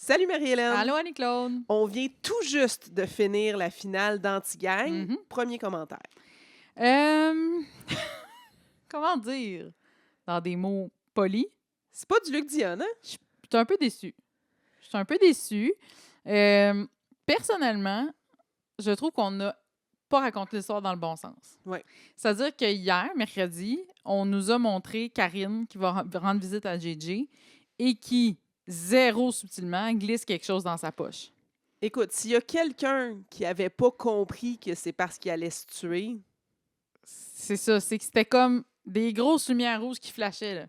Salut Marie-Hélène! Allô Annie-Claude! On vient tout juste de finir la finale d'Anti-Gang. Mhm. Premier commentaire. Comment dire? Dans des mots polis, C'est pas du Luc Dion, hein? je suis un peu déçue. Personnellement, je trouve qu'on n'a pas raconté l'histoire dans le bon sens. Ouais. C'est-à-dire que hier, mercredi, on nous a montré Karine qui va rendre visite à JJ et qui, zéro subtilement, glisse quelque chose dans sa poche. Écoute, s'il y a quelqu'un qui avait pas compris que c'est parce qu'il allait se tuer, C'est ça, c'est que c'était comme des grosses lumières rouges qui flashaient, là.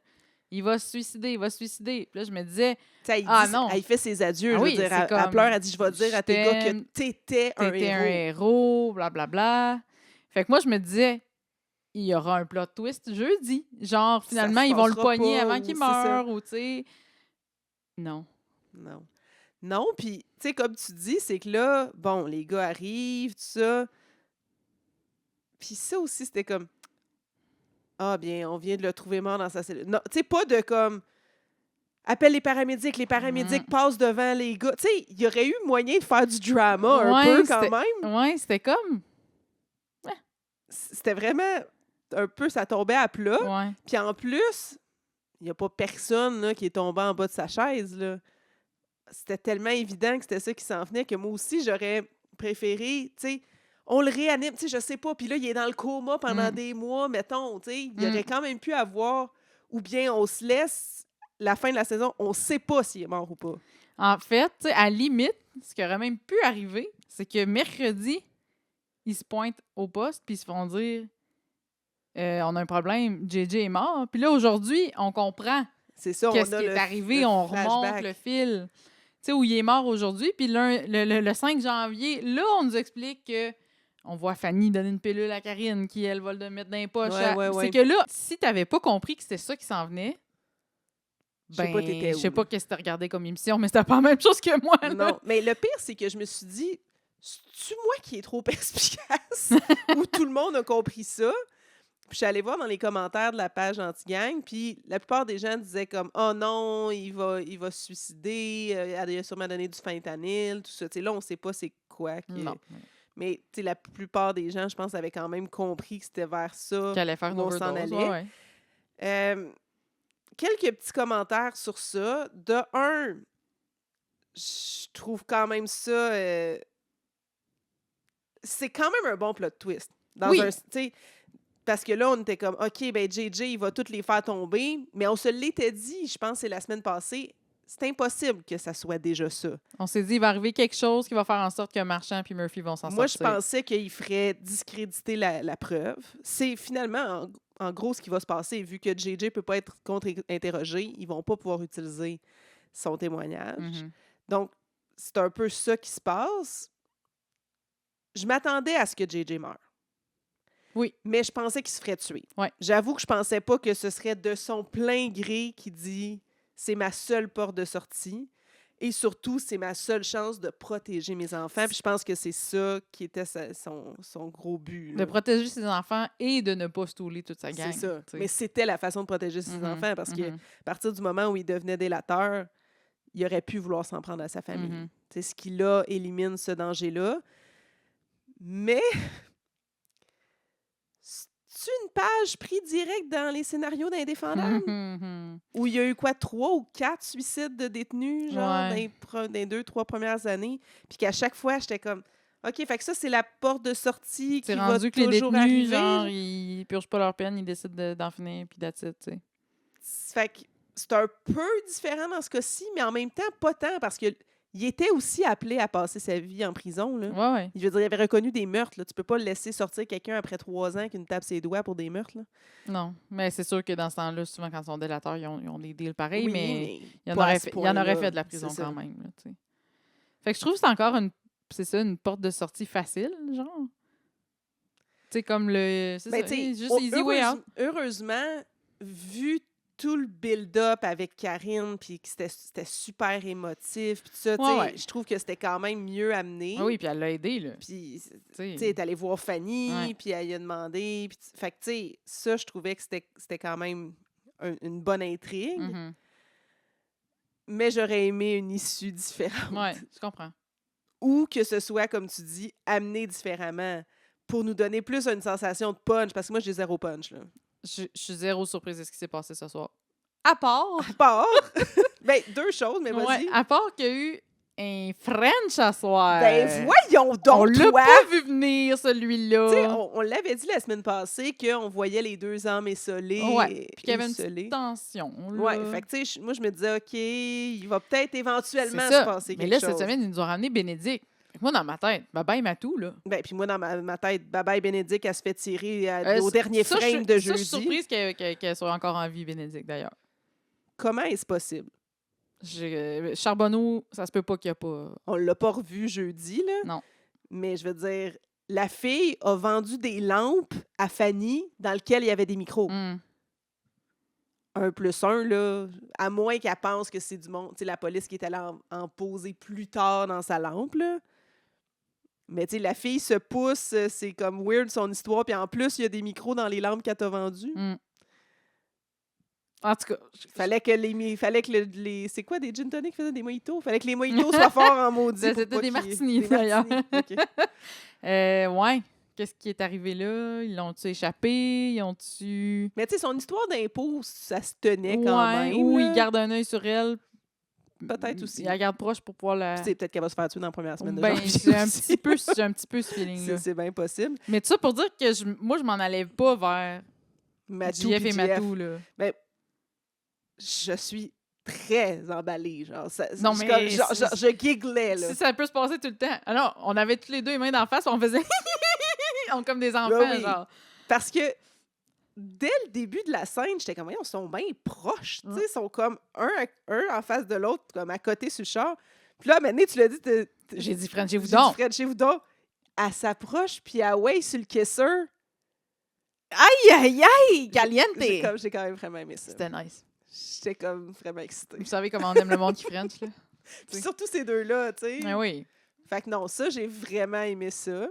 Il va se suicider, il va se suicider. Puis là, je me disais, t'sais, non. il fait ses adieux. Ah je veux oui, dire, c'est elle comme, pleure, elle dit je vais dire à tes gars que t'aime, t'étais un t'étais un héros. héros, blablabla. Fait que moi, je me disais, il y aura un plot twist jeudi. Genre, finalement, se ils vont le passera pogner pas, avant ou qu'il c'est ça. meure, ou tu sais. Non. Non. Non, puis, tu sais, comme tu dis, c'est que là, bon, les gars arrivent, tout ça. Puis ça aussi, c'était comme, ah bien, on vient de le trouver mort dans sa cellule. Non, tu sais, pas de comme, appelle les paramédics passent devant les gars. Tu sais, il y aurait eu moyen de faire du drama un peu quand même. Ouais, c'était comme. C'était vraiment un peu, ça tombait à plat. Ouais. Puis en plus, il n'y a pas personne là, qui est tombé en bas de sa chaise, là. C'était tellement évident que c'était ça qui s'en venait que moi aussi, j'aurais préféré, tu sais, on le réanime, tu sais, je sais pas. Puis là, il est dans le coma pendant des mois, mettons, tu sais. Il aurait quand même pu avoir, ou bien on se laisse, la fin de la saison, on sait pas s'il est mort ou pas. En fait, tu sais, à la limite, ce qui aurait même pu arriver, c'est que mercredi, ils se pointent au poste puis ils se font dire on a un problème, JJ est mort. Puis là, aujourd'hui, on comprend C'est ça, qu'est-ce on a qui est arrivé, le on flashback. remonte le fil. Tu sais, où il est mort aujourd'hui. Puis le 5 janvier, là, on nous explique que on voit Fanny donner une pilule à Karine qui, elle, va le mettre dans les poches. Ouais. C'est que là, si t'avais pas compris que c'était ça qui s'en venait, Je sais pas, t'étais je sais où, pas là? qu'est-ce que t'as regardé comme émission, mais c'était pas la même chose que moi. Là. Non, mais le pire, c'est que je me suis dit, c'est-tu moi qui est trop perspicace ou tout le monde a compris ça? Puis je suis allée voir dans les commentaires de la page Anti-Gang, puis la plupart des gens disaient comme « Oh non, il va se suicider, il a sûrement donné du fentanyl, tout ça. » Tu sais, là, on sait pas c'est quoi. Non. Mais tu sais, la plupart des gens, je pense, avaient quand même compris que c'était vers ça Qu'elle allait faire une où on s'en overdose, allait. ouais. Quelques petits commentaires sur ça. De un, je trouve quand même ça... c'est quand même un bon plot twist. Oui. Tu sais, parce que là, on était comme, OK, ben JJ, il va toutes les faire tomber. Mais on se l'était dit, je pense, c'est la semaine passée, c'est impossible que ça soit déjà ça. On s'est dit, il va arriver quelque chose qui va faire en sorte que Marchand et Murphy vont s'en sortir. Moi, je pensais qu'il ferait discréditer la preuve. C'est finalement, en gros, ce qui va se passer. Vu que JJ ne peut pas être contre-interrogé, ils ne vont pas pouvoir utiliser son témoignage. Mhm. Donc, c'est un peu ça qui se passe. Je m'attendais à ce que JJ meure. Oui. Mais je pensais qu'il se ferait tuer. Ouais. J'avoue que je pensais pas que ce serait de son plein gré qui dit « c'est ma seule porte de sortie ». Et surtout, c'est ma seule chance de protéger mes enfants. Puis je pense que c'est ça qui était son gros but. De Là. protéger ses enfants et de ne pas stouler toute sa gang. C'est ça. T'sais. Mais c'était la façon de protéger ses enfants parce que à partir du moment où il devenait délateur, il aurait pu vouloir s'en prendre à sa famille. Ce qui, là, élimine ce danger-là. Mais... c'est une page pris direct dans les scénarios d'Indéfendables? Où il y a eu 3 ou 4 suicides de détenus, genre, dans les 2-3 premières années. Puis qu'à chaque fois, j'étais comme, OK, fait que ça, c'est la porte de sortie qui va rendu que les toujours détenus, arriver. genre, ils purgent pas leur peine, ils décident d'en finir, puis that's it, tu sais. Fait que c'est un peu différent dans ce cas-ci, mais en même temps, pas tant, parce que il était aussi appelé à passer sa vie en prison. Là. Ouais. Je veux dire, il avait reconnu des meurtres. Là. Tu peux pas laisser sortir quelqu'un après 3 ans qui nous tape ses doigts pour des meurtres. Là. Non, mais c'est sûr que dans ce temps-là, souvent, quand ils sont délateurs, ils ont des deals pareils, Oui, mais il y en pas à aurait ce fait, point-là. fait de la prison C'est ça. quand même. Là, t'sais. Fait que je trouve que c'est encore une porte de sortie facile, genre. Tu sais, comme le... C'est Ben, ça, t'sais, juste easy way out. Heureusement, vu tout le build-up avec Karine, puis que c'était super émotif, puis tout ça, Ouais. je trouve que c'était quand même mieux amené. Ah oui, puis elle l'a aidé, là. Puis, tu T'sais. sais, elle est allée voir Fanny, Ouais. puis elle lui a demandé. Fait que, tu sais, ça, je trouvais que c'était quand même une bonne intrigue. mais j'aurais aimé une issue différente. Ouais, je comprends. Ou que ce soit, comme tu dis, amené différemment pour nous donner plus une sensation de punch. Parce que moi, j'ai zéro punch, là. Je suis zéro surprise de ce qui s'est passé ce soir. À part... À part... ben, deux choses, mais Ouais, vas-y. à part qu'il y a eu un French à soir. Ben, voyons On donc, l'a toi! pas vu venir, Tu sais, celui-là. on l'avait dit la semaine passée qu'on voyait les deux âmes essolées. Ouais, puis qu'il y avait une essolées. petite tension. Là. Ouais, fait que tu sais, moi, je me disais, OK, il va peut-être éventuellement C'est se ça. passer Mais quelque là, chose. cette semaine, ils nous ont ramené Bénédicte. Fait que moi, dans ma tête, bye-bye Matou, là. Ben, puis moi, dans ma tête, bye-bye Bénédicte, elle se fait tirer au Ça- dernier ça, frame de Ça, jeudi. je suis surprise qu'elle soit encore en vie, Bénédicte, d'ailleurs. Comment est-ce possible? Charbonneau, ça se peut pas qu'il y a pas... On l'a pas revu jeudi, là. Non. Mais je veux dire, la fille a vendu des lampes à Fanny dans lesquelles il y avait des micros. Hum. 1+1, là, à moins qu'elle pense que c'est du monde. Tu sais, la police qui est allée en poser plus tard dans sa lampe, là. Mais tu sais, la fille se pousse, c'est comme weird son histoire. Puis en plus, il y a des micros dans les lampes qu'elle t'a vendues. Hum. En tout cas, Fallait que les... C'est quoi, des gin tonic qui faisaient des mojitos? Fallait que les mojitos soient forts en maudit. C'était pour pas des qu'il y ait- martinis, des d'ailleurs. martinis, OK. ouais. Qu'est-ce qui est arrivé là? Ils l'ont-tu échappé? Ils ont-tu... Mais tu sais, son histoire d'impôt, ça se tenait quand même. Ou là. il garde un œil sur elle. Peut-être aussi. Il la garde proche pour pouvoir la... Puis, tu sais, peut-être qu'elle va se faire tuer dans la première semaine de Ben, janvier j'ai un aussi. petit peu ce feeling-là. C'est bien possible. Mais tout ça pour dire que moi, je m'en allais pas vers Matou JF puis et Matou, là. Je suis très emballée. Genre, Non, je- mais comme- genre, c'est- je gigglais, là. Si ça peut se passer tout le temps. Alors, on avait tous les deux les mains d'en face, on faisait comme des enfants, Ben oui. genre. Parce que dès le début de la scène, j'étais comme, voyons, ils sont bien proches. Tu sais, ils sont comme un en face de l'autre, comme à côté sur le char. Puis là, maintenant, tu l'as dit, J'ai dit Frenchez-vous j'ai donc. dit Frenchez-vous donc. Elle s'approche, puis elle ouais sur le kisser. Aïe, aïe, aïe! Caliente. J'ai quand même vraiment aimé ça. C'était nice. J'étais comme vraiment excitée. Vous savez comment on aime le monde qui French, là? Puis surtout ces deux-là, tu sais. Ah oui. Fait que non, ça, j'ai vraiment aimé ça.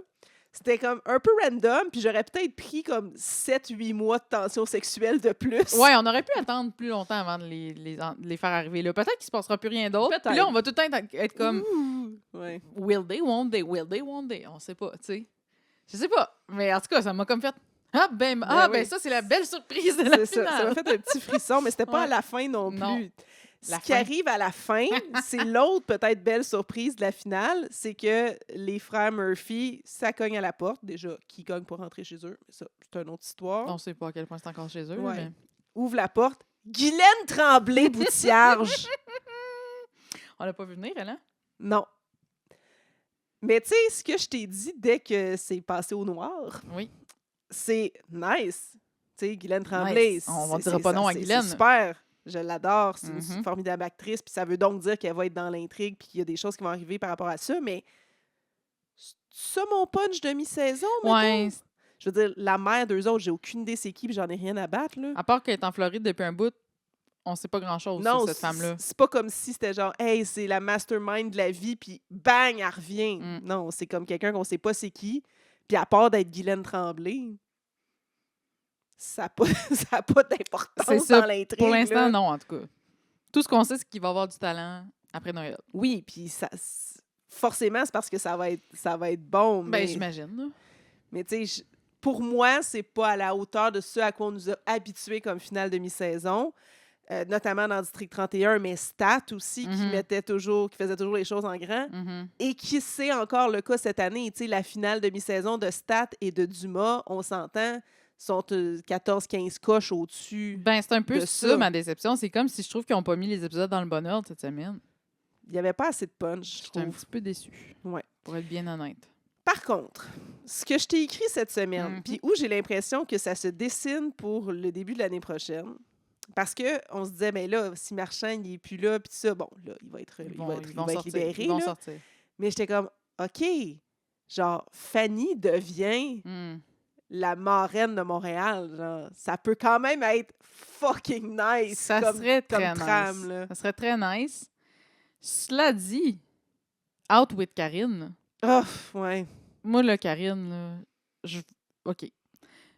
C'était comme un peu random, puis j'aurais peut-être pris comme 7-8 mois de tension sexuelle de plus. Ouais, on aurait pu attendre plus longtemps avant de les faire arriver là. Peut-être qu'il se passera plus rien d'autre. Peut-être. Puis là, on va tout le temps être comme Ouh, ouais. Will they, won't they, will they, won't they? On sait pas, tu sais. Je sais pas. Mais en tout cas, ça m'a comme fait ben oui. ça, c'est la belle surprise de la C'est ça. Ça finale. m'a fait un petit frisson, mais c'était pas Ouais. à la fin non plus. Non. Ce La qui fin. arrive à la fin, c'est l'autre peut-être belle surprise de la finale, c'est que les frères Murphy, ça cogne à la porte. Déjà, qui cogne pour rentrer chez eux? Mais ça, c'est une autre histoire. On sait pas à quel point c'est encore chez eux. Ouais. Mais... Ouvre la porte. Guylaine Tremblay-Boutillage. On l'a pas vu venir, elle, hein? Non. Mais tu sais, ce que je t'ai dit dès que c'est passé au noir, Oui. c'est nice. Tu sais, Guylaine Tremblay. Nice. On va c'est- dire pas c'est- non à c'est- Guylaine. C'est super. Je l'adore. C'est Mhm. une formidable actrice. Puis ça veut donc dire qu'elle va être dans l'intrigue puis qu'il y a des choses qui vont arriver par rapport à ça. Mais ça, mon punch de mi-saison, Ouais. mettons? Je veux dire, la mère d'eux autres, j'ai aucune idée c'est qui puis j'en ai rien à battre, là. À part qu'elle est en Floride depuis un bout, on sait pas grand-chose Non, sur cette femme-là. c'est pas comme si c'était genre, hey, c'est la mastermind de la vie, puis bang, elle revient. Mm. Non, c'est comme quelqu'un qu'on sait pas c'est qui. Puis à part d'être Guylaine Tremblay, ça n'a pas, ça a pas C'est d'importance ça. dans l'intrigue. Pour l'instant, là. non, en tout cas. Tout ce qu'on sait, c'est qu'il va avoir du talent après Noël. Oui, puis ça, forcément, c'est parce que ça va être bon. Ben, Mais, j'imagine. là. mais tu sais, pour moi, c'est pas à la hauteur de ce à quoi on nous a habitués comme finale de mi-saison. Notamment dans District 31, mais Stat aussi, qui Mhm. qui faisait toujours les choses en grand. Mhm. Et qui c'est encore le cas cette année. Tu sais, la finale de mi-saison de Stat et de Dumas, on s'entend, sont 14-15 coches au-dessus. Ben, c'est un peu de ça, ça. ma déception. C'est comme si je trouve qu'ils n'ont pas mis les épisodes dans le bon ordre cette semaine. Il n'y avait pas assez de punch, je J'étais un trouve. petit peu déçue. Ouais. Pour être bien honnête. Par contre, ce que je t'ai écrit cette semaine, Mhm. puis où j'ai l'impression que ça se dessine pour le début de l'année prochaine, parce qu'on se disait, mais là, si Marchand n'est plus là, puis tout ça, bon, là, il va être, Ils il vont, va être, ils il vont va être sortir. libéré. Ils vont là. sortir. Mais j'étais comme, OK, genre, Fanny devient Hmm. la marraine de Montréal. Genre. Ça peut quand même être fucking nice Ça comme, serait comme très trame. nice. Là. Ça serait très nice. Cela dit, Out with Karine. Oh, ouais. Moi, là, Karine, là, OK.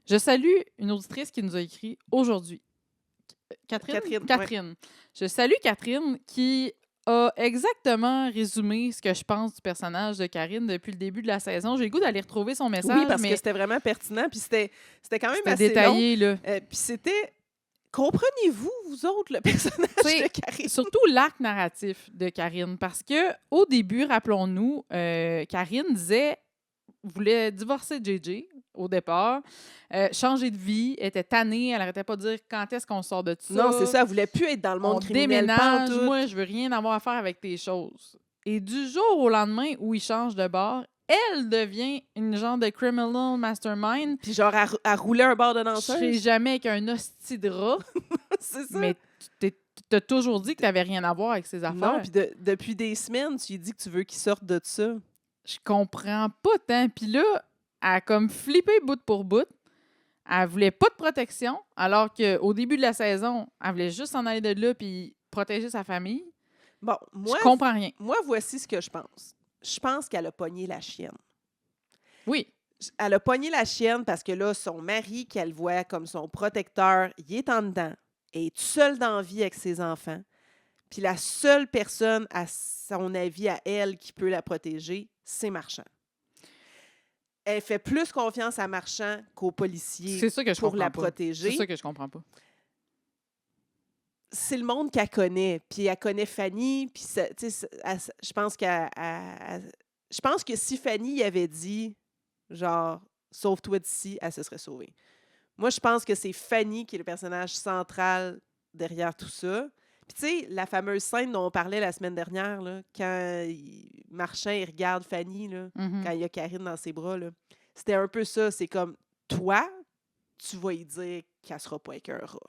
Je salue une auditrice qui nous a écrit aujourd'hui. Catherine? Catherine, Je salue Catherine qui a exactement résumé ce que je pense du personnage de Karine depuis le début de la saison. J'ai le goût d'aller retrouver son message, Oui, parce que mais c'était vraiment pertinent, puis c'était quand même c'était assez long. détaillé, là. Puis c'était... Comprenez-vous, vous autres, le personnage T'sais, de Karine? Surtout l'arc narratif de Karine, parce que au début, rappelons-nous, Karine voulait divorcer de JJ au départ, changer de vie, était tannée, elle arrêtait pas de dire quand est-ce qu'on sort de tout ça. Non, c'est ça, elle voulait plus être dans le monde On criminel. déménage, pantoute. moi je veux rien avoir à faire avec tes choses. Et du jour au lendemain où il change de bord, elle devient une genre de criminal mastermind. Puis genre, elle roulait un bord de Je serai danseuse. jamais avec un hostie de rat, C'est ça. mais t'as toujours dit que t'avais rien à voir avec ces affaires. Non, puis depuis des semaines, tu lui dis que tu veux qu'il sorte de ça. Je comprends pas tant. Puis là, elle a comme flippé bout pour bout. Elle voulait pas de protection, alors qu'au début de la saison, elle voulait juste s'en aller de là puis protéger sa famille. Bon, moi, Je comprends rien. voici ce que je pense. Je pense qu'elle a pogné la chienne. Oui, Elle a pogné la chienne parce que là, son mari, qu'elle voit comme son protecteur, il est en dedans. Elle est toute seule dans la vie avec ses enfants. Puis la seule personne, à son avis, à elle, qui peut la protéger, c'est Marchand. Elle fait plus confiance à Marchand qu'aux policiers c'est ça que je pour comprends la pas. protéger. C'est ça que je comprends pas. C'est le monde qu'elle connaît. Puis elle connaît Fanny. Puis je pense je pense que si Fanny avait dit, genre, sauve-toi d'ici, elle se serait sauvée. Moi, je pense que c'est Fanny qui est le personnage central derrière tout ça. Puis, tu sais, la fameuse scène dont on parlait la semaine dernière, là, quand Marchand il regarde Fanny, là, Mhm. quand il y a Karine dans ses bras, là, c'était un peu ça. C'est comme, toi, tu vas y dire qu'elle sera pas avec un rat.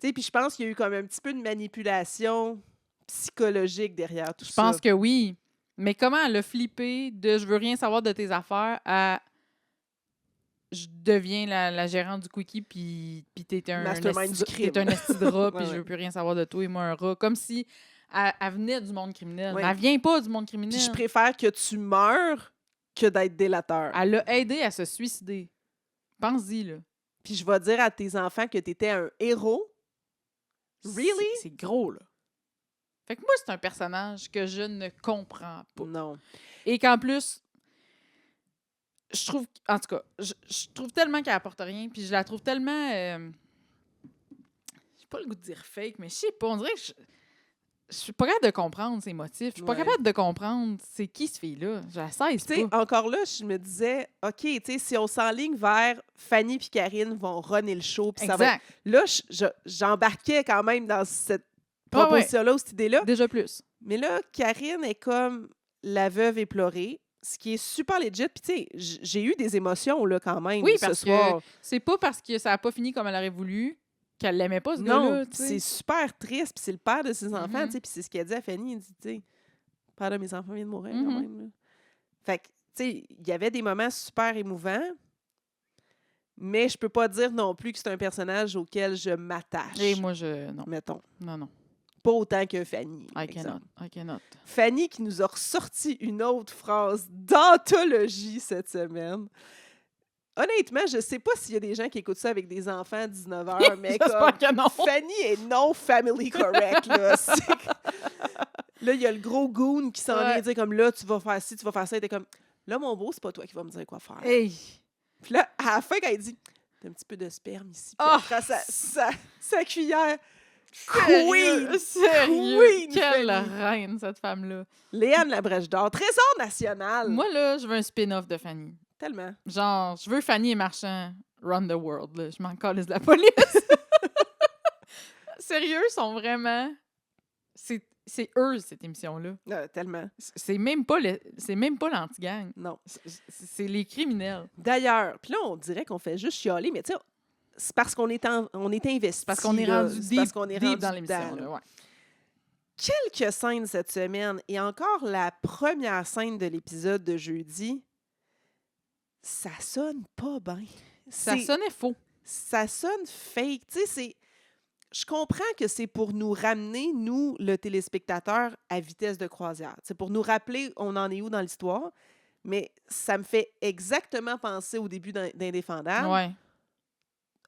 Tu sais, puis je pense qu'il y a eu comme un petit peu de manipulation psychologique derrière tout ça. Je pense que oui. Mais comment elle a flippé de je veux rien savoir de tes affaires à je deviens la gérante du Quickie puis t'es un Mastermind du crime. t'es un esti de rat puis Ouais, je ouais. veux plus rien savoir de toi et moi un rat. Comme si elle venait du monde criminel. Ouais. Mais elle vient pas du monde criminel. Puis je préfère que tu meurs que d'être délateur. Elle l'a aidé à se suicider. Pense-y, là. Puis je vais dire à tes enfants que tu étais un héros. Really? C'est gros, là. Fait que moi, c'est un personnage que je ne comprends pas. Non. Et qu'en plus, je trouve... En tout cas, je trouve tellement qu'elle apporte rien, puis je la trouve tellement... j'ai pas le goût de dire fake, mais je sais pas, on dirait que je suis pas capable de comprendre ses motifs. Je suis pas Ouais. capable de comprendre c'est qui ce fille-là. Je la sais Tu sais, pas. encore là, je me disais, OK, tu sais, si on s'enligne vers Fanny puis Karine vont runner le show, puis ça va être... Exact. Là, j'embarquais quand même dans cette proposition-là, ou cette idée-là. Déjà plus. Mais là, Karine est comme la veuve éplorée, ce qui est super legit. Puis, tu sais, j'ai eu des émotions, là, quand même, Oui, ce parce soir. que c'est pas parce que ça a pas fini comme elle aurait voulu qu'elle l'aimait pas, ce Non, gars-là. puis c'est super triste. Puis c'est le père de ses enfants, Mhm. tu sais. Puis c'est ce qu'elle dit à Fanny. Elle dit, tu sais, le père de mes enfants vient de mourir, quand Mhm. même. Là. Fait que, tu sais, il y avait des moments super émouvants. Mais je peux pas dire non plus que c'est un personnage auquel je m'attache. Et moi, non. Mettons. Non. Pas autant que Fanny. par I exemple. cannot. Fanny qui nous a ressorti une autre phrase d'anthologie cette semaine. Honnêtement, je sais pas s'il y a des gens qui écoutent ça avec des enfants à 19h, mais comme J'espère que non. Fanny est non family correct. Là, là il y a le gros goon qui s'en vient dire comme là, tu vas faire ci, tu vas faire ça. Et t'es comme, là, mon beau, c'est pas toi qui vas me dire quoi faire. Hey! Puis là, à la fin, quand il dit, t'as un petit peu de sperme ici, puis Oh! elle prend sa cuillère. Sérieux? Queen! Sérieux? Queen Quelle Fanny. reine, cette femme-là. Léane Labrèche d'Or, trésor national. Moi, là, je veux un spin-off de Fanny. Tellement. Genre, je veux Fanny et Marchand run the world. Là. Je m'en calisse de la police. Sérieux, ils sont vraiment... C'est eux, cette émission-là. Tellement. C'est même pas l'anti-gang. Non. C'est les criminels. D'ailleurs, puis là, on dirait qu'on fait juste chialer, mais tu sais, c'est parce qu'on est, on est investi. Parce qu'on est là. rendu C'est parce deep, qu'on est deep rendu dans l'émission. dedans, là. là, ouais. Quelques scènes cette semaine, et encore la première scène de l'épisode de jeudi, ça sonne pas bien. Ça sonnait faux. Ça sonne fake. Tu sais, c'est... Je comprends que c'est pour nous ramener, nous, le téléspectateur, à vitesse de croisière. C'est pour nous rappeler on en est où dans l'histoire. Mais ça me fait exactement penser au début d'Indéfendable. Ouais.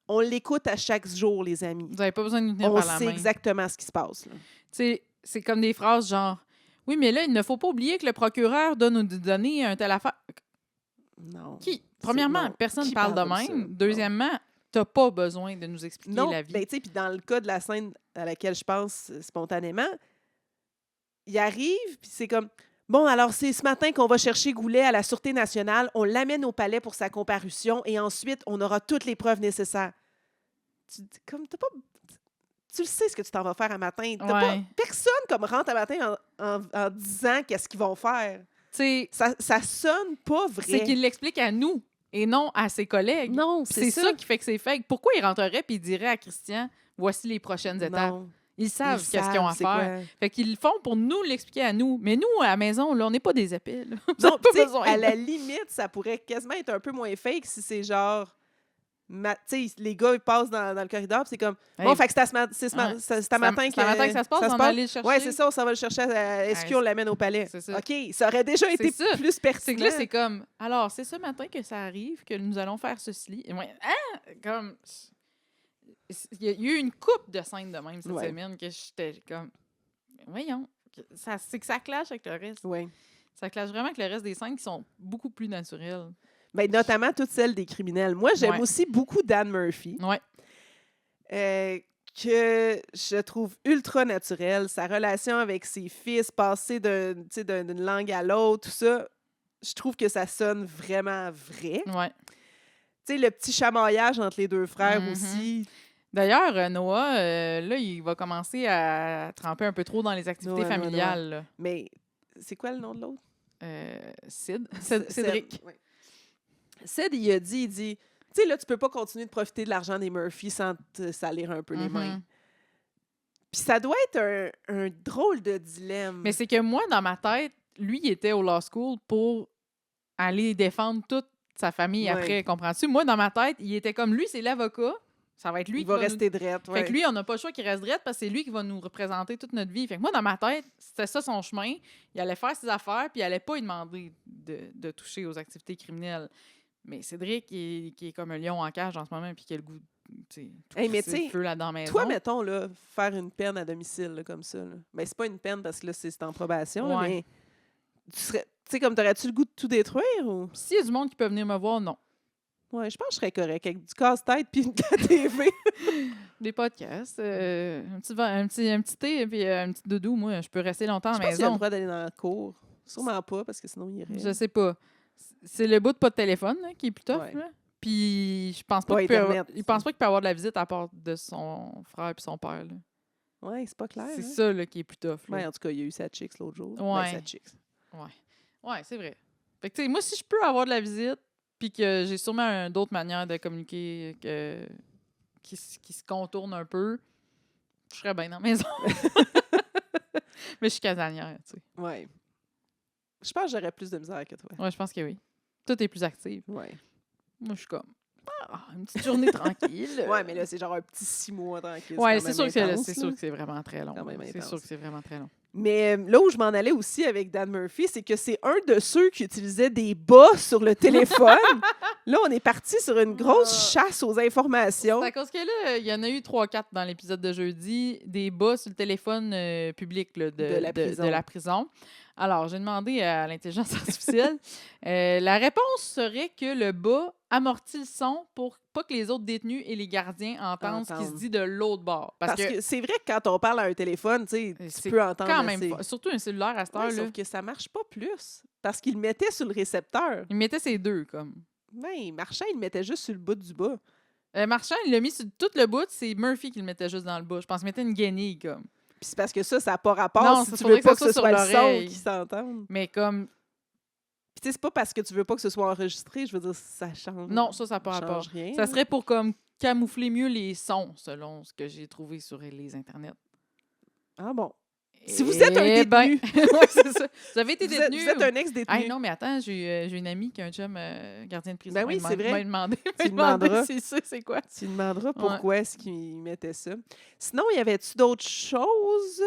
On l'écoute à chaque jour, les amis. Vous n'avez pas besoin de nous tenir On par la sait main. exactement ce qui se passe. Là. Tu sais, c'est comme des phrases genre « Oui, mais là, il ne faut pas oublier que le procureur doit nous donner un tel affaire. » Non. Premièrement, non. personne ne Qui parle de comme ça? même. Non. Deuxièmement, tu n'as pas besoin de nous expliquer Non, la vie. ben, tu sais, puis dans le cas de la scène à laquelle je pense spontanément, il arrive, puis c'est comme, bon, alors c'est ce matin qu'on va chercher Goulet à la Sûreté nationale, on l'amène au palais pour sa comparution, et ensuite, on aura toutes les preuves nécessaires. T'as pas... Tu le sais ce que tu t'en vas faire à matin. Personne comme rentre à matin en disant qu'est-ce qu'ils vont faire. Ça sonne pas vrai. C'est qu'il l'explique à nous et non à ses collègues. Non, c'est ça qui fait que c'est fake. Pourquoi il rentrerait et il dirait à Christian, voici les prochaines étapes? Non. Ils savent qu'est-ce qu'ils ont à faire. Fait qu'ils le font pour nous l'expliquer à nous. Mais nous, à la maison, là, on n'est pas des épais. Non, pas besoin. À la limite, ça pourrait quasiment être un peu moins fake si c'est genre... les gars, ils passent dans le corridor, puis c'est comme... Bon, fait que c'est à matin que ça se passe, on va aller le chercher. Ouais, c'est ça, on s'en va le chercher à SQ, on l'amène au palais. C'est ça. OK, ça aurait déjà été plus pertinent. C'est que là, c'est comme... Alors, c'est ce matin que ça arrive, que nous allons faire ceci. Et moi, comme... Il y a eu une coupe de scènes de même cette semaine que j'étais comme... Voyons. C'est que ça clash avec le reste. Oui. Ça clash vraiment avec le reste des scènes qui sont beaucoup plus naturelles. Ben, notamment toutes celles des criminels. Moi, j'aime aussi beaucoup Dan Murphy. Ouais. Que je trouve ultra naturel. Sa relation avec ses fils, passer d'une langue à l'autre, tout ça, je trouve que ça sonne vraiment vrai. Ouais. Tu sais, le petit chamaillage entre les deux frères aussi. D'ailleurs, Noah, là, il va commencer à tremper un peu trop dans les activités familiales. Là. Mais c'est quoi le nom de l'autre? Cédric. Ouais. Ced, il dit, tu sais, là, tu peux pas continuer de profiter de l'argent des Murphy sans te salir un peu les mains. Puis ça doit être un drôle de dilemme. Mais c'est que moi, dans ma tête, lui, il était au law school pour aller défendre toute sa famille après, comprends-tu? Moi, dans ma tête, il était comme lui, c'est l'avocat. Ça va être lui qui va rester drette. Fait que lui, on n'a pas le choix qu'il reste drette parce que c'est lui qui va nous représenter toute notre vie. Fait que moi, dans ma tête, c'était ça son chemin. Il allait faire ses affaires puis il allait pas lui demander de toucher aux activités criminelles. Mais Cédric, qui est comme un lion en cage en ce moment puis qui a le goût de feu là-dedans maison. Toi, mettons, là, faire une peine à domicile là, comme ça. Là. Ben, c'est pas une peine parce que là, c'est en probation, là, mais tu sais, comme t'aurais-tu le goût de tout détruire ou? S'il y a du monde qui peut venir me voir, non. Ouais, je pense que je serais correct avec du casse-tête puis une TV. Des podcasts, un petit thé et puis un petit doudou. Moi, je peux rester longtemps à la maison. Je pense qu'il a le droit d'aller dans la cour. Sûrement pas, parce que sinon, il irait. Je sais pas. C'est le bout de pas de téléphone là, qui est plus tough. Là. Puis je pense pas qu'il pense pas qu'il peut avoir de la visite à part de son frère et son père. Là. Ouais, c'est pas clair. C'est ça là, qui est plus tough. Ouais, en tout cas, il y a eu sa chicks l'autre jour. Ouais. Sa chicks. Ouais, c'est vrai. Fait que, tu sais, moi, si je peux avoir de la visite, puis que j'ai sûrement d'autres manières de communiquer qui se contournent un peu, je serais bien dans la maison. Mais je suis casanière, tu sais. Ouais. Je pense que j'aurais plus de misère que toi. Ouais, je pense que oui. Toi, t'es plus active. Ouais. Moi, je suis comme... une petite journée tranquille. Ouais, mais là, c'est genre un petit 6 mois tranquille. Ouais, c'est sûr que c'est vraiment très long. C'est sûr que c'est vraiment très long. Mais là où je m'en allais aussi avec Dan Murphy, c'est que c'est un de ceux qui utilisait des bas sur le téléphone. Là, on est parti sur une grosse chasse aux informations. C'est à cause que là, il y en a eu 3-4 dans l'épisode de jeudi, des bas sur le téléphone public là, de la prison. Alors, j'ai demandé à l'intelligence artificielle. La réponse serait que le bas amortit le son pour pas que les autres détenus et les gardiens entendent ce qui se dit de l'autre bord. Parce que c'est vrai que quand on parle à un téléphone, tu peux entendre quand même surtout un cellulaire à cette heure. Sauf que ça marche pas plus. Parce qu'il le mettait sur le récepteur. Il mettait ses deux, comme. Oui, Marchand, il le mettait juste sur le bout du bas. Marchand, il l'a mis sur tout le bout. C'est Murphy qui le mettait juste dans le bas. Je pense qu'il mettait une guenille, comme. Puis c'est parce que ça n'a pas rapport non, si tu veux pas que ce soit le son qui s'entende. Mais comme... Puis tu sais, c'est pas parce que tu veux pas que ce soit enregistré, je veux dire, ça change. Non, ça n'a pas rapport. Rien, ça serait pour comme camoufler mieux les sons, selon ce que j'ai trouvé sur les internets. Ah bon? Si vous êtes un Eh ben, détenu, ouais, c'est ça. Vous avez été vous êtes, détenu. vous êtes un ex-détenu. Hey, non, mais attends, j'ai une amie qui a un chum gardien de prison. Ben oui, c'est vrai. M'a demandé, Tu demanderas. c'est quoi. Tu demanderas Ouais. pourquoi est-ce qu'ils mettaient ça. Sinon, y avait-tu d'autres choses?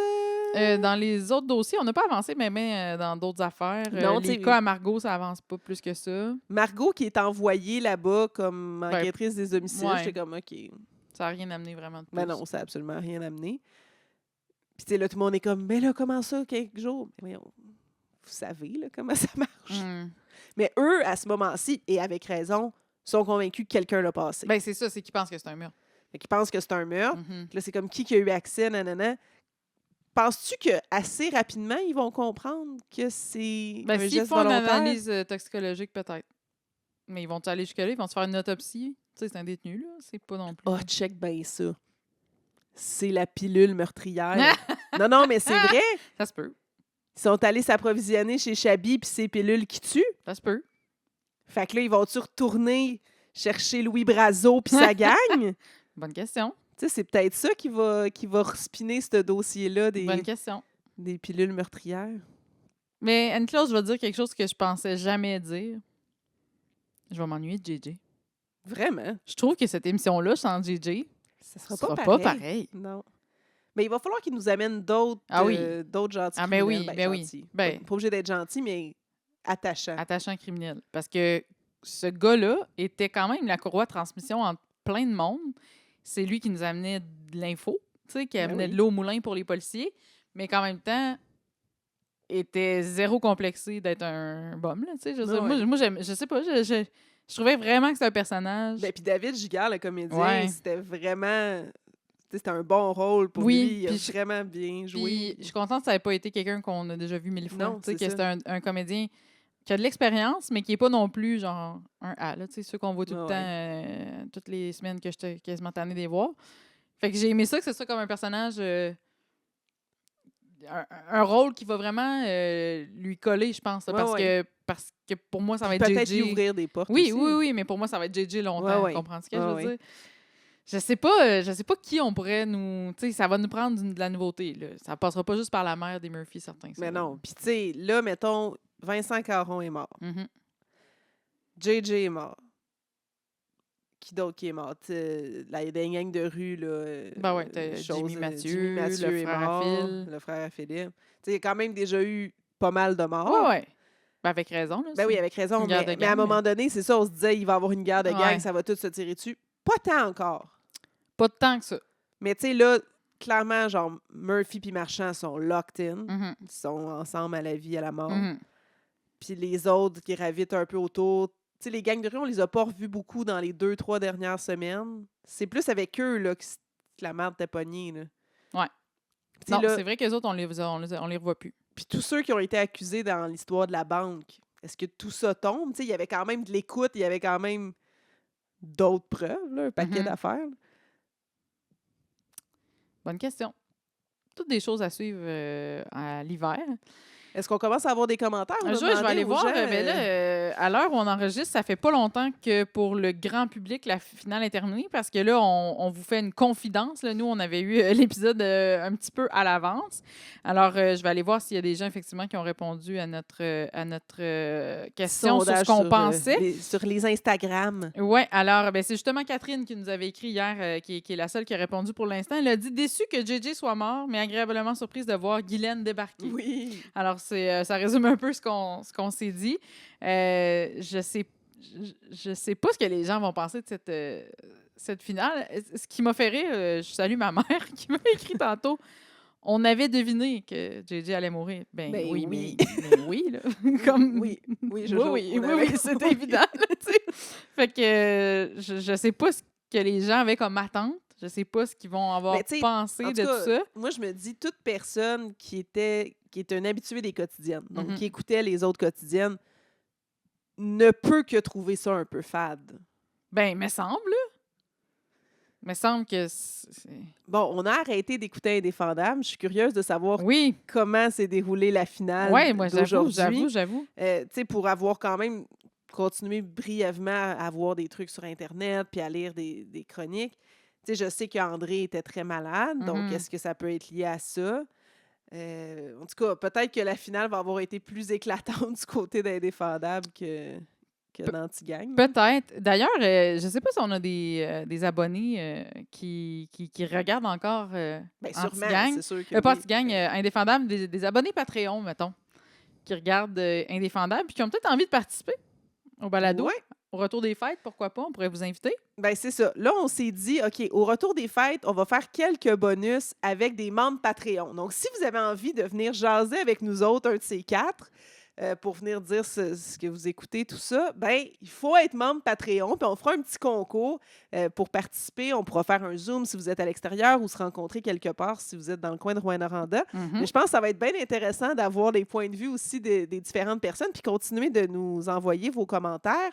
Dans les autres dossiers, on n'a pas avancé, mais dans d'autres affaires. Non, Les t'sais- cas à Margot, ça avance pas plus que ça. Margot qui est envoyée là-bas comme Ben, enquêtrice des homicides, ouais. j'étais comme, OK. Ça n'a rien amené vraiment de plus. Ben non, ça n'a absolument rien amené. Puis tu sais, là, tout le monde est comme, mais là, comment ça, quelques jours? Mais voyons, vous savez, là, comment ça marche. Hmm. Mais eux, à ce moment-ci, et avec raison, sont convaincus que quelqu'un l'a passé. Ben, c'est ça, c'est qu'ils pensent que c'est un mur. Fait qu'ils pensent que c'est un meurtre. Mhm. Puis là, c'est comme qui a eu accès, nanana. Penses-tu qu'assez rapidement, ils vont comprendre que c'est Ben, un s'ils geste font une volontaire? analyse toxicologique, peut-être. Mais ils vont aller jusque-là? Ils vont se faire une autopsie? Tu sais, c'est un détenu, là. C'est pas non plus. Oh, check bien ça. C'est la pilule meurtrière. Non, mais c'est vrai. Ça se peut. Ils sont allés s'approvisionner chez Chabi, puis c'est pilules qui tuent. Ça se peut. Fait que là, ils vont-tu retourner chercher Louis Brazeau puis sa gang? Bonne question. Tu sais, c'est peut-être ça qui va respinner ce dossier-là Bonne question. des pilules meurtrières. Mais Anne-Claude, je vais dire quelque chose que je pensais jamais dire. Je vais m'ennuyer de JJ. Vraiment. Je trouve que cette émission-là, sans JJ, Ça ça sera sera pas pas pareil. pareil. Non. Mais il va falloir qu'ils nous amènent d'autres Ah oui. d'autres gentils Ah, ben criminels. oui, ben oui. Gentils. Ben- Pas obligé d'être gentil, mais attachant. Attachant criminel. Parce que ce gars-là était quand même la courroie de transmission entre plein de monde. C'est lui qui nous amenait de l'info, tu sais, qui Ben amenait oui. de l'eau au moulin pour les policiers, mais qu'en même temps, était zéro complexé d'être un bum, là, tu sais. Je veux dire, Ouais. moi, je sais pas, je trouvais vraiment que c'était un personnage. Ben, puis David Giguère, le comédien, Ouais. c'était vraiment... tu sais, c'était un bon rôle pour Oui, lui. Il a puis je- vraiment bien joué. Puis, je suis contente que ça n'ait pas été quelqu'un qu'on a déjà vu mille fois. Non, Tu sais, c'est que ça. c'était un comédien qui a de l'expérience, mais qui n'est pas non plus genre un A, là, tu sais, ceux qu'on voit tout le Ouais, temps, toutes les semaines que j'étais quasiment tannée de les voir. Fait que j'ai aimé ça, que c'est ça comme un personnage, un rôle qui va vraiment lui coller, je pense, là, Ouais, parce que pour moi, ça va être Peut-être JJ. lui ouvrir des portes Oui, aussi. oui, oui, mais pour moi, ça va être JJ longtemps. Ouais. Comprends-tu ce que je Ouais, veux ouais. dire? Je sais pas qui on pourrait nous... Tu sais, ça va nous prendre de la nouveauté, là. Ça passera pas juste par la mère des Murphy, certains. ça, Mais là. non. Puis tu sais, là, mettons, Vincent Caron est mort. Mhm. JJ est mort. Qui d'autre qui est mort? Là, il y a des gangs de rue, là. Ben ouais, t'as Jimmy Mathieu, le est frère à mort, Phil. le frère à Philippe. Tu sais, il y a quand même déjà eu pas mal de morts. Ouais, ouais. Ben, avec raison, là. Ben oui, avec raison. Une guerre Mais, de mais à un gang, moment donné, c'est ça, on se disait, il va y avoir une guerre de gang, Ouais. ça va tout se tirer dessus. Pas tant encore. Pas de temps que ça. Mais tu sais, là, clairement, genre, Murphy puis Marchand sont locked in. Mhm. Ils sont ensemble à la vie, à la mort. Mhm. Puis les autres qui gravitent un peu autour. Tu sais, les gangs de rue, on les a pas revus beaucoup dans les 2-3 dernières semaines. C'est plus avec eux, là, que la merde t'est pognée, là. Ouais. Puis tu sais, Non, là, c'est vrai que les autres, on les revoit plus. puis tous ceux qui ont été accusés dans l'histoire de la banque, est-ce que tout ça tombe? Tu sais, il y avait quand même de l'écoute, il y avait quand même d'autres preuves, là, un paquet Mhm. d'affaires. Bonne question. Toutes des choses à suivre à l'hiver. Est-ce qu'on commence à avoir des commentaires? On Un a jour, je vais demandé aller aux voir. gens, Ben là, à l'heure où on enregistre, ça fait pas longtemps que pour le grand public, la finale est terminée parce que là, on vous fait une confidence. Là. Nous, on avait eu l'épisode un petit peu à l'avance. Alors, je vais aller voir s'il y a des gens, effectivement, qui ont répondu à notre question sur sondage ce qu'on pensait. sur les Instagram. Oui, alors, ben, c'est justement Catherine qui nous avait écrit hier, qui est la seule qui a répondu pour l'instant. Elle a dit « Déçue que JJ soit mort, mais agréablement surprise de voir Guylaine débarquer. » Oui. Alors, ça résume un peu ce qu'on s'est dit. Je sais pas ce que les gens vont penser de cette finale. Ce qui m'a fait rire, je salue ma mère qui m'a écrit tantôt. On avait deviné que JJ allait mourir. Ben oui, oui. mais oui, là. Comme... Oui, Oui, c'est évident. Là, tu sais. Fait que je sais pas ce que les gens avaient comme attente. Je sais pas ce qu'ils vont avoir Mais tu sais, pensé en de tout cas, tout ça. Moi, je me dis, toute personne qui est un habitué des quotidiennes, donc Mhm. qui écoutait les autres quotidiennes, ne peut que trouver ça un peu fade. Ben, me semble, là. Me semble que Bon, on a arrêté d'écouter Indéfendable. Je suis curieuse de savoir Oui, comment s'est déroulée la finale ouais, moi, d'aujourd'hui. j'avoue. Tu sais, pour avoir quand même continué brièvement à voir des trucs sur Internet puis à lire des chroniques. Tu sais, je sais qu'André était très malade, donc Mhm. est-ce que ça peut être lié à ça? En tout cas, peut-être que la finale va avoir été plus éclatante du côté d'Indéfendable que Pe- d'Anti-Gang. Peut-être. D'ailleurs, je ne sais pas si on a des abonnés qui regardent encore Bien, sûrement, Anti-Gang. c'est sûr que Pas oui. Anti-Gang, Indéfendable, des abonnés Patreon, mettons, qui regardent Indéfendable puis qui ont peut-être envie de participer au balado. Ouais. Au retour des fêtes, pourquoi pas? On pourrait vous inviter. Ben c'est ça. Là, on s'est dit, OK, au retour des fêtes, on va faire quelques bonus avec des membres Patreon. Donc, si vous avez envie de venir jaser avec nous autres, un de ces quatre, pour venir dire ce que vous écoutez, tout ça, ben il faut être membre Patreon, puis on fera un petit concours pour participer. On pourra faire un Zoom si vous êtes à l'extérieur ou se rencontrer quelque part si vous êtes dans le coin de Rouyn-Noranda. Mais je pense que ça va être bien intéressant d'avoir les points de vue aussi des différentes personnes, puis continuer de nous envoyer vos commentaires.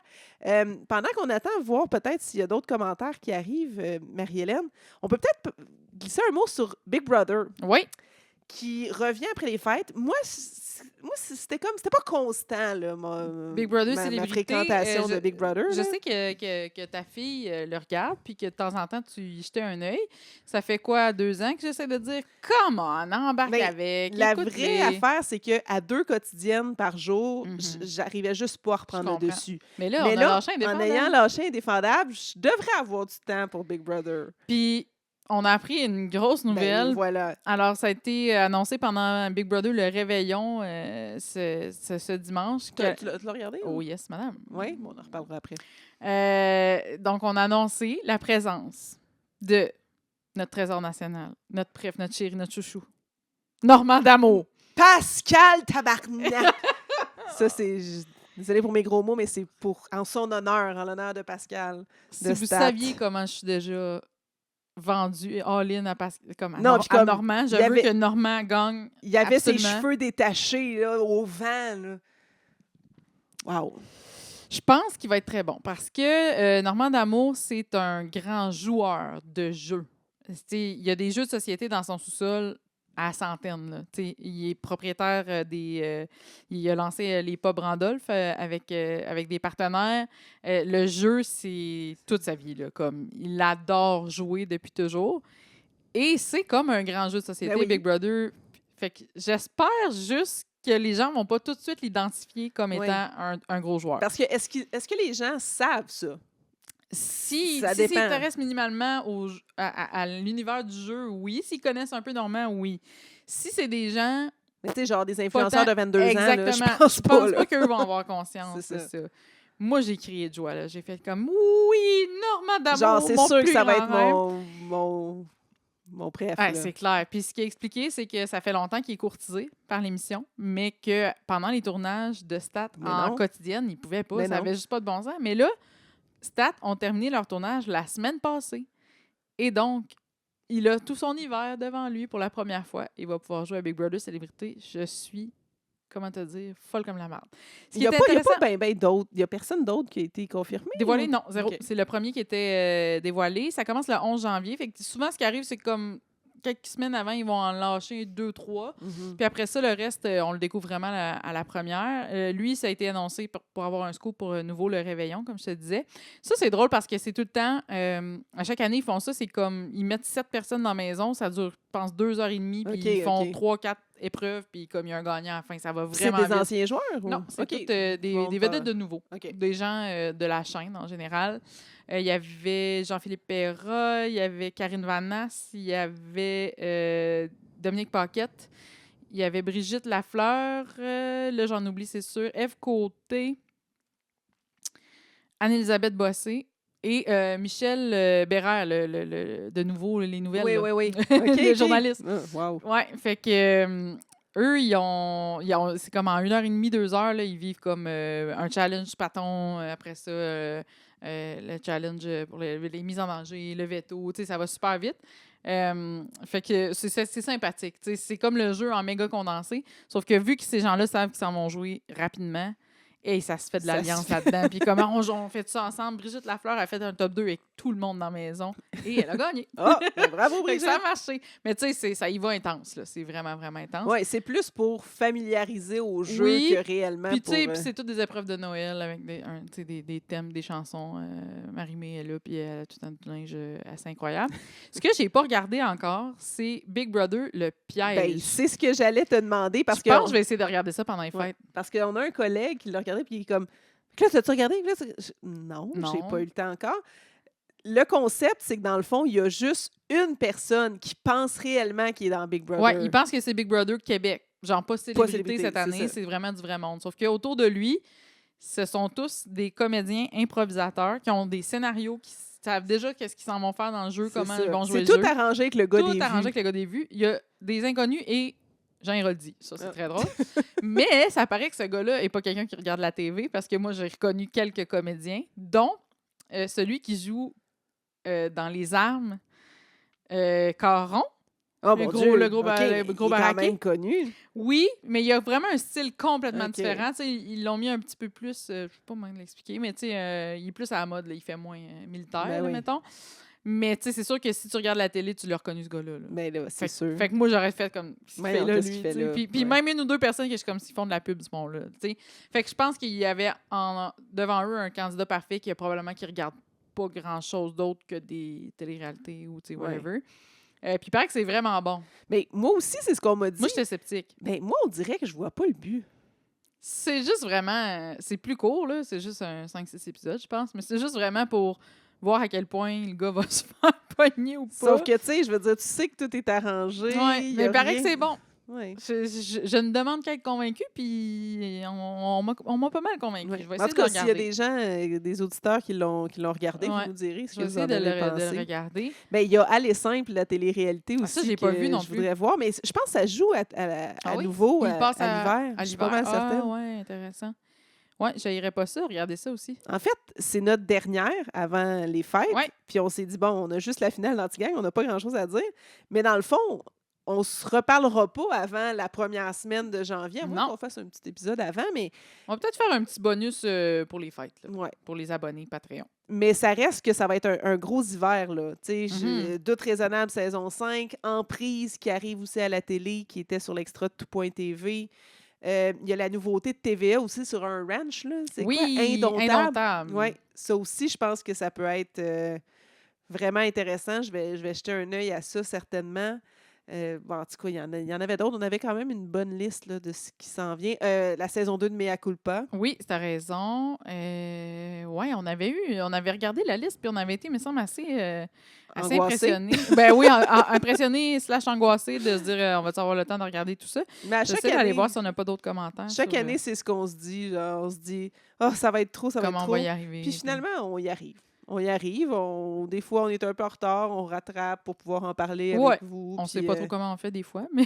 Pendant qu'on attend, voir peut-être s'il y a d'autres commentaires qui arrivent, Marie-Hélène, on peut peut-être glisser un mot sur Big Brother, Oui. qui revient après les fêtes. Moi, c'était pas constant, là, Big Brother ma célébrité. fréquentation de Big Brother. Je là. sais que ta fille le regarde, puis que de temps en temps, tu y jetais un œil. Ça fait quoi, 2 ans que j'essaie de dire « Come on, embarque Mais avec, La écoute-les. vraie affaire, c'est qu'à 2 quotidiennes par jour, Mhm. j'arrivais juste pas à reprendre Je le comprends. dessus. Mais là, Mais on a là, lâché en Indéfendable. ayant lâché Indéfendable, je devrais avoir du temps pour Big Brother. Puis, on a appris une grosse nouvelle. Ben, voilà. Alors, ça a été annoncé pendant Big Brother, le réveillon, ce dimanche. Tu l'as regardé? Oh yes, madame. Oui, bon, on en reparlera après. Donc, on a annoncé la présence de notre trésor national, notre préf, notre chéri, notre chouchou, Normand d'amour. Pascal Tabarnak! Ça, c'est... Désolée pour mes gros mots, mais c'est en son honneur, en l'honneur de Pascal. Si de vous Stat. saviez comment je suis déjà vendue all-in à Pascal, Non, puis comme Normand, je il y veux avait- que Normand gagne. Il y avait ses Absolument. cheveux détachés là, au vent. Là. Wow! Je pense qu'il va être très bon parce que Normand D'Amour, c'est un grand joueur de jeux. Il y a des jeux de société dans son sous-sol à centaines. Là. Il est propriétaire il a lancé les pubs Randolph avec des partenaires. Le jeu, c'est toute sa vie. Là, comme, il adore jouer depuis toujours. Et c'est comme un grand jeu de société, Ben oui. Big Brother. Fait que j'espère juste que les gens vont pas tout de suite l'identifier comme Oui. étant un gros joueur. Parce que est-ce que les gens savent ça? Si Ça s'ils dépend. s'intéressent minimalement à l'univers du jeu, oui. S'ils connaissent un peu Normand, oui. Si c'est des gens... Mais tu sais, genre des influenceurs de 22 Exactement. ans, là, je pense pas. Là. qu'eux vont avoir conscience C'est de ça. ça. Moi, j'ai crié de joie. Là. J'ai fait comme « Oui, Normand D'Amour, Genre, c'est mon sûr que plus ça va grand être rêve. mon préf. Ouais, là. c'est clair. Puis ce qui a expliqué, c'est que ça fait longtemps qu'il est courtisé par l'émission, mais que pendant les tournages de Stat Mais en non. quotidienne, il ne pouvait pas. Mais Ça non. n'avait juste pas de bon sens. Mais là, Stat ont terminé leur tournage la semaine passée. Et donc, il a tout son hiver devant lui pour la première fois. Il va pouvoir jouer à Big Brother Célébrité. Je suis, comment te dire, folle comme la merde. Ce Il qui n'y a, est pas intéressant- ben d'autres. Il n'y a personne d'autre qui a été confirmé. Dévoilé, ou? non, zéro. Ok. C'est le premier qui était dévoilé. Ça commence le 11 janvier. Fait que souvent, ce qui arrive, c'est que comme quelques semaines avant, ils vont en lâcher 2, 3. Mhm. Puis après ça, le reste, on le découvre vraiment à la première. Lui, ça a été annoncé pour avoir un scoop pour nouveau le réveillon, comme je te disais. Ça, c'est drôle parce que c'est tout le temps... à chaque année, ils font ça. C'est comme... Ils mettent 7 personnes dans la maison. Ça dure, je pense, 2h30. Puis Ok, ils font ok. 3-4 épreuves. Puis comme il y a un gagnant à la fin, ça va C'est vraiment des vite. anciens joueurs? Ou? Non, c'est Ok. toutes Ils vont des faire- vedettes de nouveau. OK. Des gens de la chaîne, en général. Il y avait Jean-Philippe Perra, il y avait Karine Vanasse, il y avait Dominique Paquette, il y avait Brigitte Lafleur, là j'en oublie, c'est sûr, Ève Côté, Anne-Élisabeth Bossé et Michel Bérère, de nouveau, les nouvelles. Oui, là. oui, oui. Le journaliste. Wow. Ouais, fait que eux, ils ont c'est comme en 1h30, 2 heures, là, ils vivent comme un challenge paton, après ça, le challenge pour les mises en danger, le veto, tu sais, ça va super vite. Fait que c'est sympathique. Tu sais, c'est comme le jeu en méga condensé, sauf que vu que ces gens-là savent qu'ils s'en vont jouer rapidement, Et ça se fait de Ça se l'alliance fait. là-dedans. Puis comment on fait ça ensemble? Brigitte Lafleur a fait un top 2 avec tout le monde dans la maison. Et elle a gagné. Ah, ben bravo, Fait que ça a Brigitte! marché. Mais tu sais, ça y va intense, là. C'est vraiment, vraiment intense. Oui, c'est plus pour familiariser au jeu Oui, que réellement Puis, tu pour... sais, puis c'est toutes des épreuves de Noël avec tu sais, des thèmes, des chansons. Marie-Mé est là, puis elle a tout un linge assez incroyable. Ce que j'ai pas regardé encore, c'est Big Brother, le Ben, piège. c'est ce que j'allais te demander parce Je que... pense que je vais essayer de regarder ça pendant les Ouais, fêtes. parce qu'on a un collègue qui l'a regardé puis il est comme... Là, t'as-tu regardé? Là, non, j'ai Non. pas eu le temps encore. Le concept, c'est que dans le fond, il y a juste une personne qui pense réellement qu'il est dans Big Brother. Ouais, il pense que c'est Big Brother Québec. Genre pas célébrité célébrité, cette c'est année, ça. c'est vraiment du vrai monde. Sauf qu'autour de lui, ce sont tous des comédiens improvisateurs qui ont des scénarios qui savent déjà qu'est-ce qu'ils s'en vont faire dans le jeu, C'est comment ça. ils vont jouer C'est le tout jeu. arrangé avec le gars Tout des arrangé vues. avec le gars des vues. Il y a des inconnus et Jean Héroldi. Ça, c'est Ah. très drôle. Mais ça paraît que ce gars-là n'est pas quelqu'un qui regarde la TV parce que moi, j'ai reconnu quelques comédiens, dont celui qui joue dans Les Armes, Caron. Oh Le mon gros- Dieu! le gros OK, ba- le il est gros quand baraqué. même connu. Oui, mais il y a vraiment un style complètement OK. différent. Tu sais, ils l'ont mis un petit peu plus, je ne sais pas comment l'expliquer, mais tu sais, il est plus à la mode, là, il fait moins militaire, Ben là, oui. mettons. Mais tu sais, c'est sûr que si tu regardes la télé, tu l'as reconnu, ce gars-là. Là. Ben là, c'est Fait, sûr. fait que moi, j'aurais fait comme ce qu'il Ouais, fait non, là, qu'est-ce lui. qu'il fait tu sais. là? Puis Ouais. même une ou deux personnes que je suis comme s'ils font de la pub, ce monde-là. Tu sais. Fait que je pense qu'il y avait devant eux un candidat parfait qui a probablement qui regarde pas grand-chose d'autre que des téléréalités ou tu sais, Ouais. whatever. Puis il paraît que c'est vraiment bon. Mais moi aussi, c'est ce qu'on m'a dit. Moi, j'étais sceptique. Ben, moi, on dirait que je vois pas le but. C'est juste vraiment... c'est plus court, là. C'est juste un 5-6 épisodes, je pense. Mais c'est juste vraiment pour voir à quel point le gars va se faire pogner ou pas. Sauf que, tu sais, je veux dire, tu sais que tout est arrangé. Ouais, il y mais a il paraît rien. que c'est bon. Ouais. Je ne demande qu'à être convaincue, puis on m'a pas mal convaincue. Ouais. Je vais En essayer tout de cas, le s'il y a regarder. des gens, des auditeurs qui l'ont regardé, Ouais. vous nous direz ce Je que vais vous en essayer de avez le pensé. regarder. Ben, il y a Aller simple, la télé-réalité aussi. ça, j'ai pas que vu non je plus. voudrais voir, mais je pense que ça joue à Ah oui? nouveau Il passe à l'hiver. à Je suis pas mal l'hiver. certaine. Ah, ouais, intéressant. Ouais, je pas ça, regardez ça aussi. En fait, c'est notre dernière avant les fêtes. Ouais. Puis on s'est dit, bon, on a juste la finale d'Antigang, on n'a pas grand-chose à dire. Mais dans le fond, on se reparlera pas avant la première semaine de janvier, à moins Non. qu'on fasse un petit épisode avant, mais On va peut-être faire un petit bonus pour les fêtes, là, ouais. pour les abonnés Patreon. Mais ça reste que ça va être un gros hiver, là. Tu sais, Mhm. Doute raisonnable, saison 5, Emprise, qui arrive aussi à la télé, qui était sur l'extra de tout.tv. Il y a la nouveauté de TVA aussi sur un ranch, là. C'est Oui, quoi? Indomptable. Oui, ça aussi, je pense que ça peut être vraiment intéressant. Je vais jeter un œil à ça, certainement. Bon, en tout cas, il y en avait d'autres. On avait quand même une bonne liste là, de ce qui s'en vient. La saison 2 de Mea Culpa. Oui, tu as raison. Oui, on avait regardé la liste, puis on avait été, il me semble, assez Angoissé. impressionnés. Ben oui, impressionnés / angoissés de se dire, on va avoir le temps de regarder tout ça. Mais à chaque J'essaie d'aller année, voir si on n'a pas d'autres commentaires. chaque sur, année, c'est ce qu'on se dit. Genre, on se dit, oh, ça va être trop, ça va être comment on trop. va y arriver. Puis finalement, on y arrive. On y arrive. Des fois, on est un peu en retard. On rattrape pour pouvoir en parler Ouais, avec vous. On ne puis, sait pas trop comment on fait des fois, mais,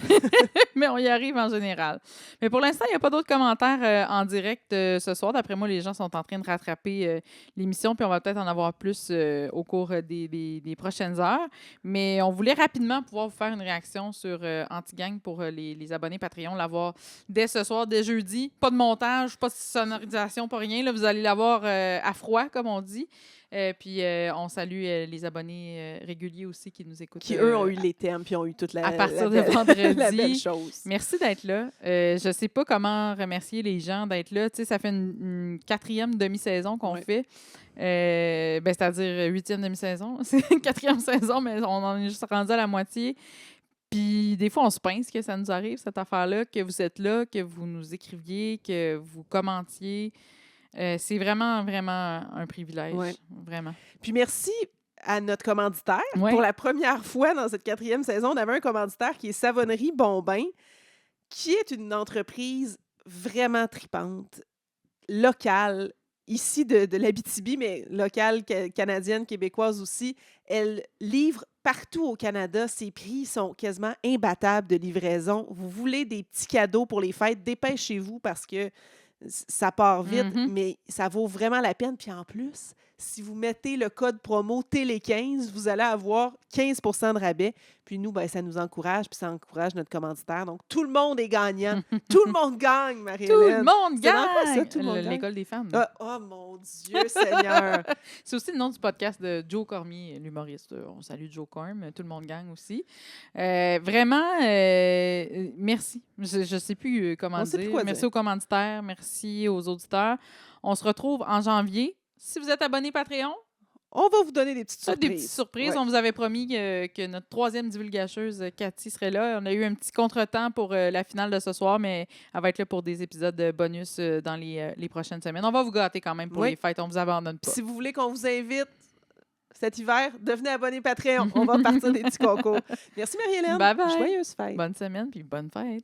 mais on y arrive en général. Mais pour l'instant, il n'y a pas d'autres commentaires en direct ce soir. D'après moi, les gens sont en train de rattraper l'émission, puis on va peut-être en avoir plus au cours des prochaines heures. Mais on voulait rapidement pouvoir vous faire une réaction sur Antigang pour les abonnés Patreon, l'avoir dès ce soir, dès jeudi. Pas de montage, pas de sonorisation, pas rien. Là, vous allez l'avoir à froid, comme on dit. Puis on salue les abonnés réguliers aussi qui nous écoutent. Qui, eux, ont eu les thèmes, puis ont eu toute la à partir la de belle- vendredi. la belle chose. Merci d'être là. Je ne sais pas comment remercier les gens d'être là. Tu sais, ça fait une 4e demi-saison qu'on Ouais. fait. C'est-à-dire 8e demi-saison. C'est une 4e saison, mais on en est juste rendu à la moitié. Puis des fois, on se pince que ça nous arrive, cette affaire-là, que vous êtes là, que vous nous écriviez, que vous commentiez. C'est vraiment, vraiment un privilège. Ouais. Vraiment. Puis merci à notre commanditaire. Ouais. Pour la première fois dans cette 4e saison, on avait un commanditaire qui est Savonnerie Bombin, qui est une entreprise vraiment tripante, locale, ici de l'Abitibi, mais locale, canadienne, québécoise aussi. Elle livre partout au Canada. Ses prix sont quasiment imbattables de livraison. Vous voulez des petits cadeaux pour les fêtes, dépêchez-vous parce que ça part vite, Mhm. mais ça vaut vraiment la peine. Puis en plus, si vous mettez le code promo Télé15, vous allez avoir 15 de rabais. Puis nous, ben, ça nous encourage, puis ça encourage notre commanditaire. Donc, tout le monde est gagnant. Tout le monde gagne, Tout Marie-Hélène. le monde C'est dans quoi, ça, gagne! tout le monde gagne? L'école des femmes. Ah, oh mon Dieu Seigneur! C'est aussi le nom du podcast de Joe Cormier, l'humoriste. On salue Joe Corm, tout le monde gagne aussi. Vraiment, merci. Je ne sais plus comment On sait plus dire. quoi Merci dire. aux commanditaires, merci aux auditeurs. On se retrouve en janvier. Si vous êtes abonné Patreon, On va vous donner des petites surprises. des petites surprises. Ouais. On vous avait promis que notre troisième divulgacheuse, Cathy, serait là. On a eu un petit contretemps pour la finale de ce soir, mais elle va être là pour des épisodes bonus dans les prochaines semaines. On va vous gâter quand même pour Oui. les fêtes. On vous abandonne pas. Si vous voulez qu'on vous invite cet hiver, devenez abonné Patreon. On va partir des petits concours. Merci Marie-Hélène. Bye bye. Joyeuse fête. Bonne semaine puis bonne fête.